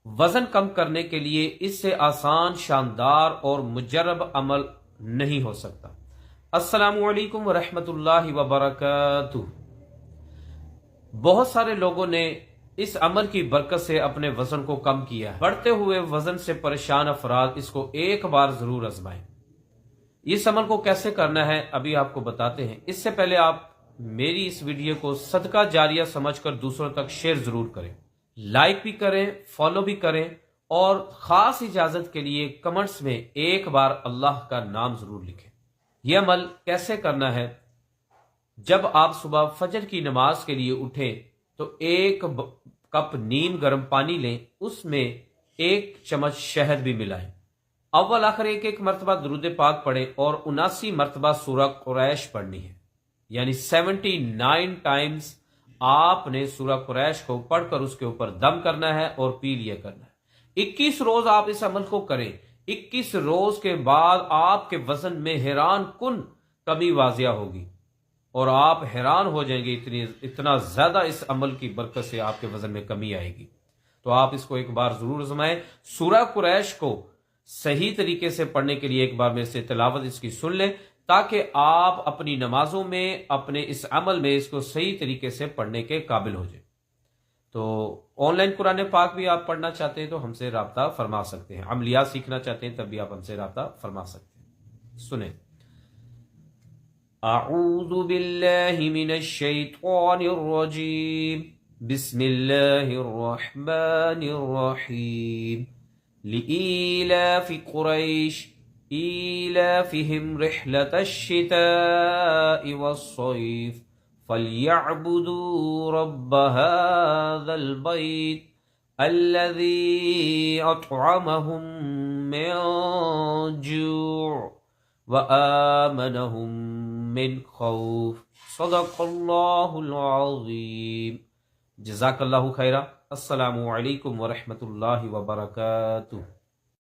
وزن کم کرنے کے لیے اس سے آسان، شاندار اور مجرب عمل نہیں ہو سکتا۔ السلام علیکم ورحمۃ اللہ وبرکاتہ۔ بہت سارے لوگوں نے اس عمل کی برکت سے اپنے وزن کو کم کیا ہے۔ بڑھتے ہوئے وزن سے پریشان افراد اس کو ایک بار ضرور آزمائیں۔ اس عمل کو کیسے کرنا ہے ابھی آپ کو بتاتے ہیں۔ اس سے پہلے آپ میری اس ویڈیو کو صدقہ جاریہ سمجھ کر دوسروں تک شیئر ضرور کریں، لائک بھی کریں، فالو بھی کریں، اور خاص اجازت کے لیے کمنٹس میں ایک بار اللہ کا نام ضرور لکھیں۔ یہ عمل کیسے کرنا ہے؟ جب آپ صبح فجر کی نماز کے لیے اٹھیں تو ایک کپ نیم گرم پانی لیں، اس میں 1 چمچ شہد بھی ملائیں۔ اول آخر ایک مرتبہ درود پاک پڑھیں اور 79 مرتبہ سورہ قریش پڑھنی ہے، یعنی 79 ٹائمز آپ نے سورہ قریش کو پڑھ کر اس کے اوپر دم کرنا ہے اور پی لیا کرنا ہے۔ 21 روز آپ اس عمل کو کریں۔ 21 روز کے بعد آپ کے وزن میں حیران کن کمی واضح ہوگی اور آپ حیران ہو جائیں گے، اتنا زیادہ اس عمل کی برکت سے آپ کے وزن میں کمی آئے گی۔ تو آپ اس کو ایک بار ضرور آزمائیں۔ سورہ قریش کو صحیح طریقے سے پڑھنے کے لیے ایک بار میرے سے تلاوت اس کی سن لیں، تاکہ آپ اپنی نمازوں میں، اپنے اس عمل میں اس کو صحیح طریقے سے پڑھنے کے قابل ہو جائیں۔ تو آن لائن قرآن پاک بھی آپ پڑھنا چاہتے ہیں تو ہم سے رابطہ فرما سکتے ہیں، عملیات سیکھنا چاہتے ہیں تب بھی آپ ہم سے رابطہ فرما سکتے ہیں۔ سنیں۔ اعوذ باللہ من الشیطان الرجیم، بسم اللہ الرحمن الرحیم۔ لإيلاف قریش إيلافهم رحلة الشتاء والصيف فليعبدوا رب هذا البيت الذي أطعمهم من جوع وآمنهم من خوف۔ صدق اللہ العظیم۔ جزاک اللہ خیرہ۔ السلام علیکم ورحمۃ اللہ وبرکاتہ۔